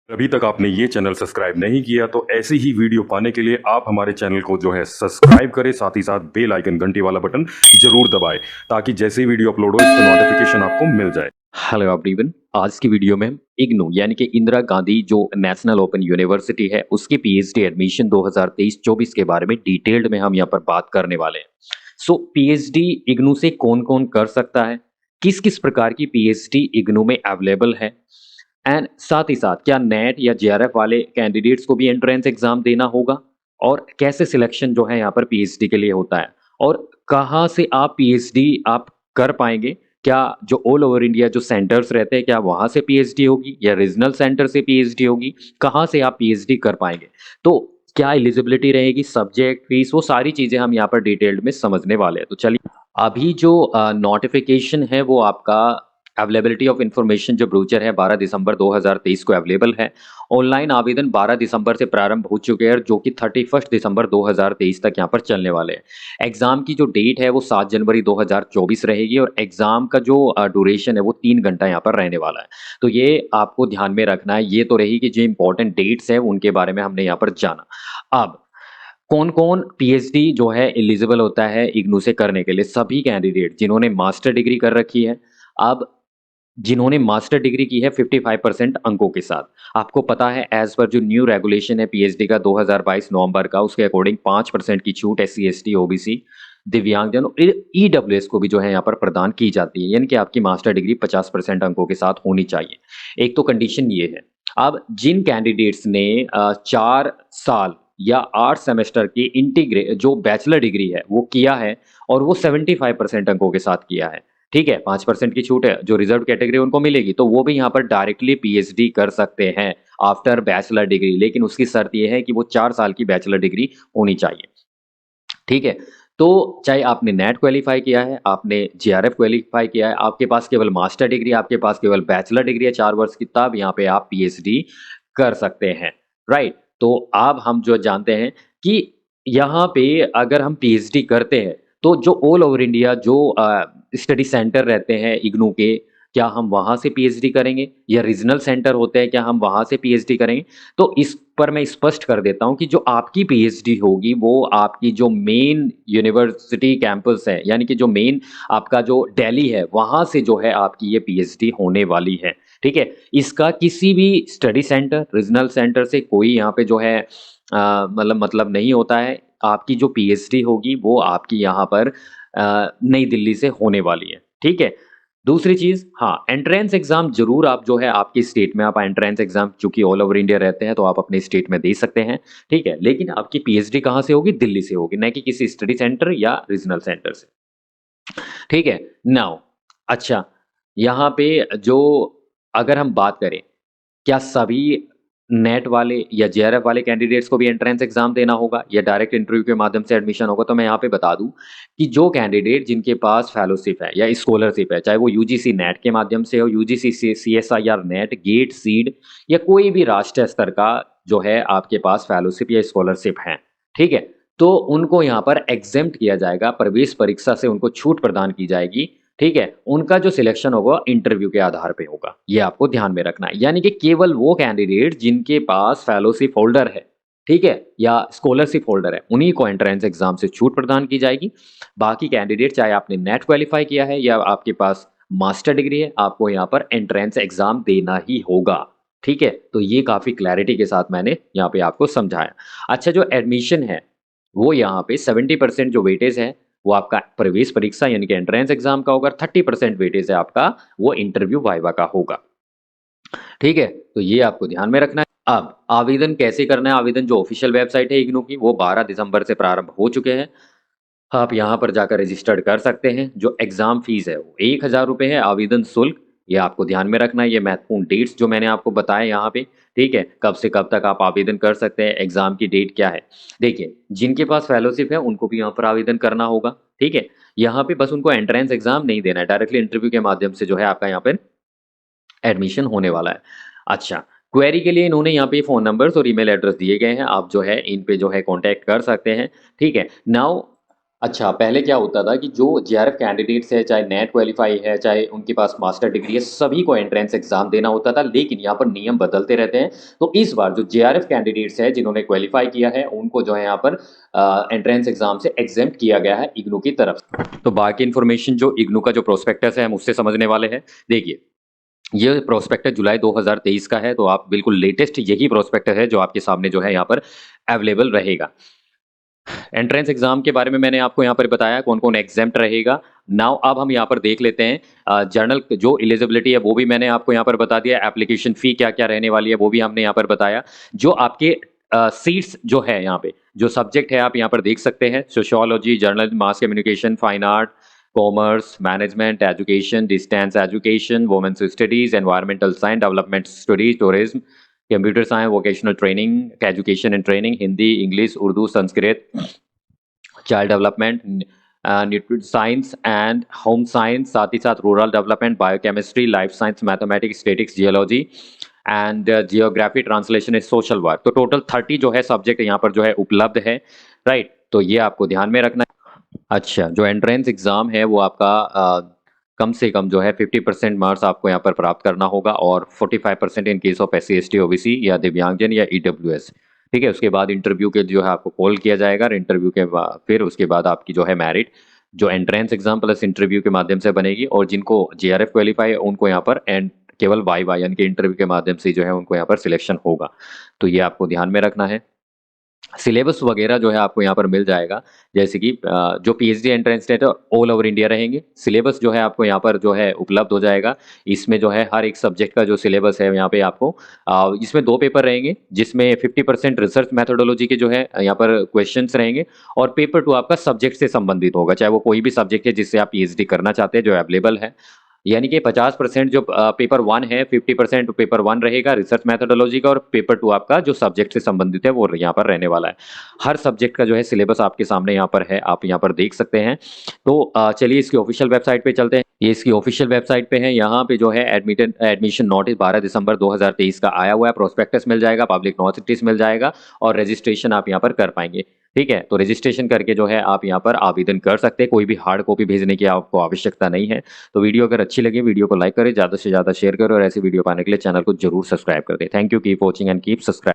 अभी तक आपने ये चैनल सब्सक्राइब नहीं किया तो ऐसी ही वीडियो पाने के लिए आप हमारे चैनल को जो है सब्सक्राइब करें, साथ ही साथ बेल आइकन घंटी वाला बटन जरूर दबाएं ताकि जैसे ही वीडियो अपलोड हो इसका नोटिफिकेशन आपको मिल जाए। Hello everyone. आज की वीडियो में हम इग्नू यानी कि इंदिरा गांधी जो नेशनल ओपन यूनिवर्सिटी है उसकी पीएचडी एडमिशन 2023-24 के बारे में डिटेल्ड में हम यहाँ पर बात करने वाले हैं। सो पीएचडी इग्नू से कौन कौन कर सकता है, किस किस प्रकार की पीएचडी इग्नू में अवेलेबल है, एंड साथ ही साथ क्या नेट या जेआरएफ वाले कैंडिडेट्स को भी एंट्रेंस एग्जाम देना होगा, और कैसे सिलेक्शन जो है यहाँ पर पीएचडी के लिए होता है, और कहाँ से आप पीएचडी आप कर पाएंगे। क्या जो ऑल ओवर इंडिया जो सेंटर्स रहते हैं क्या वहाँ से पीएचडी होगी या रीजनल सेंटर से पीएचडी होगी, कहाँ से आप पीएचडी कर पाएंगे, तो क्या एलिजिबिलिटी रहेगी, सब्जेक्ट फीस, वो सारी चीज़ें हम यहाँ पर डिटेल्ड में समझने वाले हैं। तो चलिए, अभी जो नोटिफिकेशन है वो आपका अवेलेबिलिटी ऑफ इंफॉर्मेशन जो ब्रोचर है 12 दिसंबर 2023 को अवेलेबल है। ऑनलाइन आवेदन 12 दिसंबर से प्रारंभ हो चुके हैं जो कि 31 दिसंबर 2023 तक यहाँ पर चलने वाले हैं। एग्जाम की जो डेट है वो 7 जनवरी 2024 रहेगी और एग्जाम का जो ड्यूरेशन है वो 3 घंटा यहाँ पर रहने वाला है। तो ये आपको ध्यान में रखना है। ये तो रही कि जो इंपॉर्टेंट डेट्स है उनके बारे में हमने यहाँ पर जाना। अब कौन कौन पीएचडी जो है एलिजिबल होता है इग्नू से करने के लिए, सभी कैंडिडेट जिन्होंने मास्टर डिग्री कर रखी है। अब जिन्होंने मास्टर डिग्री की है 55% अंकों के साथ, आपको पता है एज पर जो न्यू रेगुलेशन है पीएचडी का 2022 नवंबर का, उसके अकॉर्डिंग 5% की छूट एससी एसटी ओबीसी दिव्यांगजन और ईडब्ल्यूएस को भी जो है यहाँ पर प्रदान की जाती है, यानी कि आपकी मास्टर डिग्री 50% अंकों के साथ होनी चाहिए। एक तो कंडीशन ये है। अब जिन कैंडिडेट्स ने 4 साल या 8 सेमेस्टर की इंटीग्रेट जो बैचलर डिग्री है वो किया है और वो 75% अंकों के साथ किया है, ठीक है, 5% की छूट है जो रिजर्व कैटेगरी उनको मिलेगी, तो वो भी यहाँ पर डायरेक्टली पीएचडी कर सकते हैं आफ्टर बैचलर डिग्री। लेकिन उसकी शर्त ये है कि वो 4 साल की बैचलर डिग्री होनी चाहिए, ठीक है। तो चाहे आपने नेट क्वालिफाई किया है, आपने जेआरएफ क्वालिफाई किया है, आपके पास केवल मास्टर डिग्री, आपके पास केवल बैचलर डिग्री है 4 वर्ष की, तब यहाँ पे आप पीएचडी कर सकते हैं, राइट। तो अब हम जो जानते हैं कि यहाँ पे अगर हम पीएचडी करते हैं तो जो ऑल ओवर इंडिया जो स्टडी सेंटर रहते हैं इग्नू के, क्या हम वहाँ से पीएचडी करेंगे, या रीजनल सेंटर होते हैं क्या हम वहाँ से पीएचडी करेंगे। तो इस पर मैं स्पष्ट कर देता हूँ कि जो आपकी पीएचडी होगी वो आपकी जो मेन यूनिवर्सिटी कैंपस है, यानी कि जो मेन आपका जो दिल्ली है वहाँ से जो है आपकी ये पीएचडी होने वाली है, ठीक है। इसका किसी भी स्टडी सेंटर रीजनल सेंटर से कोई यहाँ पे जो है मतलब नहीं होता है। आपकी जो पीएचडी होगी वो आपकी यहाँ पर नई दिल्ली से होने वाली है, ठीक है। दूसरी चीज, हाँ, एंट्रेंस एग्जाम जरूर आप जो है आपकी स्टेट में आप एंट्रेंस एग्जाम चूंकि ऑल ओवर इंडिया रहते हैं तो आप अपने स्टेट में दे सकते हैं, ठीक है। लेकिन आपकी पीएचडी कहाँ से होगी, दिल्ली से होगी, न कि किसी स्टडी सेंटर या रीजनल सेंटर से, ठीक है। नाउ, अच्छा, यहाँ पे जो अगर हम बात करें क्या सभी नेट वाले या जेआरएफ वाले कैंडिडेट्स को भी एंट्रेंस एग्जाम देना होगा या डायरेक्ट इंटरव्यू के माध्यम से एडमिशन होगा, तो मैं यहाँ पे बता दूं कि जो कैंडिडेट जिनके पास फेलोशिप है या स्कॉलरशिप है, चाहे वो यूजीसी नेट के माध्यम से हो, यूजीसी सीएसआईआर नेट, गेट, सीड या कोई भी राष्ट्रीय स्तर का जो है आपके पास फेलोशिप या स्कॉलरशिप है, ठीक है, तो उनको यहाँ पर एग्जेम्प्ट किया जाएगा, प्रवेश परीक्षा से उनको छूट प्रदान की जाएगी, ठीक है। उनका जो सिलेक्शन होगा इंटरव्यू के आधार पे होगा, ये आपको ध्यान में रखना है। यानी कि केवल वो कैंडिडेट जिनके पास फेलोशिप होल्डर है, ठीक है, या स्कॉलरशिप होल्डर है, उन्हीं को एंट्रेंस एग्जाम से छूट प्रदान की जाएगी। बाकी कैंडिडेट चाहे आपने नेट क्वालिफाई किया है या आपके पास मास्टर डिग्री है, आपको यहाँ पर एंट्रेंस एग्जाम देना ही होगा, ठीक है। तो ये काफी क्लैरिटी के साथ मैंने यहाँ पे आपको समझाया। अच्छा, जो एडमिशन है वो यहाँ पे 70% जो वेटेज है वो आपका प्रवेश परीक्षा यानी कि एंट्रेंस एग्जाम का होगा, 30% वेटेज है आपका वो इंटरव्यू वाइवा का होगा, ठीक है। तो ये आपको ध्यान में रखना है। अब आवेदन कैसे करना है, आवेदन जो ऑफिशियल वेबसाइट है इग्नू की वो 12 दिसंबर से प्रारंभ हो चुके हैं। आप यहाँ पर जाकर रजिस्टर्ड कर सकते हैं। जो एग्जाम फीस है वो 1,000 रुपये है, आवेदन शुल्क, ये आपको ध्यान में रखना है। ये महत्वपूर्ण डेट्स जो मैंने आपको बताया यहाँ पे, ठीक है, कब से कब तक आप आवेदन कर सकते हैं, एग्जाम की डेट क्या है। देखिए, जिनके पास फेलोशिप है उनको भी यहाँ पर आवेदन करना होगा, ठीक है। यहाँ पे बस उनको एंट्रेंस एग्जाम नहीं देना है, डायरेक्टली इंटरव्यू के माध्यम से जो है आपका यहाँ पे एडमिशन होने वाला है। अच्छा, क्वेरी के लिए इन्होंने यहाँ पे फ़ोन नंबर्स और ईमेल एड्रेस दिए गए हैं, आप जो है इन पे जो है कॉन्टैक्ट कर सकते हैं, ठीक है। नाउ अच्छा, पहले क्या होता था कि जो जेआरएफ कैंडिडेट्स है, चाहे नेट क्वालीफाई है, चाहे उनके पास मास्टर डिग्री है, सभी को एंट्रेंस एग्ज़ाम देना होता था, लेकिन यहाँ पर नियम बदलते रहते हैं। तो इस बार जो जेआरएफ कैंडिडेट्स हैं, जिन्होंने क्वालीफाई किया है, उनको जो है यहाँ पर एंट्रेंस एग्ज़ाम से एग्ज़ेम्प्ट किया गया है इग्नू की तरफ से। तो बाकी इन्फॉर्मेशन जो इग्नू का जो प्रोस्पेक्टस है, हम उससे समझने वाले हैं। देखिए, ये प्रोस्पेक्टस जुलाई 2023 का है, तो आप बिल्कुल लेटेस्ट यही प्रोस्पेक्टस है जो आपके सामने जो है यहाँ पर अवेलेबल रहेगा। एंट्रेंस एग्जाम के बारे में मैंने आपको यहाँ पर बताया कौन कौन एग्जाम्प्ट रहेगा। नाउ अब हम यहाँ पर देख लेते हैं जर्नल जो एलिजिबिलिटी है वो भी मैंने आपको यहाँ पर बता दिया। एप्लीकेशन फी क्या क्या रहने वाली है वो भी हमने यहाँ पर बताया। जो आपके सीट्स जो है यहाँ पे जो सब्जेक्ट है आप यहाँ पर देख सकते हैं, sociology, journal, mass communication, fine art, commerce, management, education, distance education, women's studies, environmental science, development studies, tourism, computer science, vocational training, education and training, Hindi, English, Urdu, Sanskrit, child development, science and home science, साथ ही साथ rural development, biochemistry, life science, mathematics, statistics, geology and geography, translation, social work. तो total 30 जो है subject यहाँ पर जो है उपलब्ध है, राइट। तो ये आपको ध्यान में रखना है। अच्छा, जो एंट्रेंस एग्जाम है वो आपका कम से कम जो है 50% मार्क्स आपको यहाँ पर प्राप्त करना होगा और 45% in case of SC ST OBC या दिव्यांगजन या EWS। ठीक है, उसके बाद इंटरव्यू के जो है आपको कॉल किया जाएगा। इंटरव्यू के बाद फिर उसके बाद आपकी जो है मेरिट जो एंट्रेंस एग्जाम प्लस इंटरव्यू के माध्यम से बनेगी, और जिनको JRF क्वालिफाई है उनको यहाँ पर एंड केवल वाई यानी कि इंटरव्यू के माध्यम से जो है उनको यहाँ पर सिलेक्शन होगा। तो ये आपको ध्यान में रखना है। सिलेबस वगैरह जो है आपको यहाँ पर मिल जाएगा, जैसे कि जो PhD entrance test all over India रहेंगे। सिलेबस जो है आपको यहाँ पर जो है उपलब्ध हो जाएगा। इसमें जो है हर एक सब्जेक्ट का जो सिलेबस है यहाँ पे आपको इसमें 2 पेपर रहेंगे, जिसमें 50% रिसर्च मैथोडोलॉजी के जो है यहाँ पर क्वेश्चंस रहेंगे, और पेपर 2 आपका सब्जेक्ट से संबंधित होगा, चाहे वो कोई भी सब्जेक्ट है जिससे आप PhD करना चाहते हैं जो अवेलेबल है। यानी कि 50% जो पेपर 1 है, 50% पेपर 1 रहेगा रिसर्च मैथोडोलॉजी का, और पेपर 2 आपका जो सब्जेक्ट से संबंधित है वो यहाँ पर रहने वाला है। हर सब्जेक्ट का जो है सिलेबस आपके सामने यहाँ पर है, आप यहाँ पर देख सकते हैं। तो चलिए इसकी ऑफिशियल वेबसाइट पे चलते हैं। ये इसकी ऑफिशियल वेबसाइट पे है। यहाँ पे जो है एडमिशन नोटिस 12 दिसंबर 2023 का आया हुआ है, प्रोस्पेक्टस मिल जाएगा, पब्लिक नोटिस मिल जाएगा, और रजिस्ट्रेशन आप यहाँ पर कर पाएंगे। ठीक है, तो रजिस्ट्रेशन करके जो है आप यहाँ पर आवेदन कर सकते हैं। कोई भी हार्ड कॉपी भेजने की आपको आवश्यकता नहीं है। तो वीडियो अगर अच्छी लगे वीडियो को लाइक करें, ज़्यादा से ज़्यादा शेयर करें, और ऐसी वीडियो पाने के लिए चैनल को जरूर सब्सक्राइब कर दें। Thank you, keep watching and keep subscribe.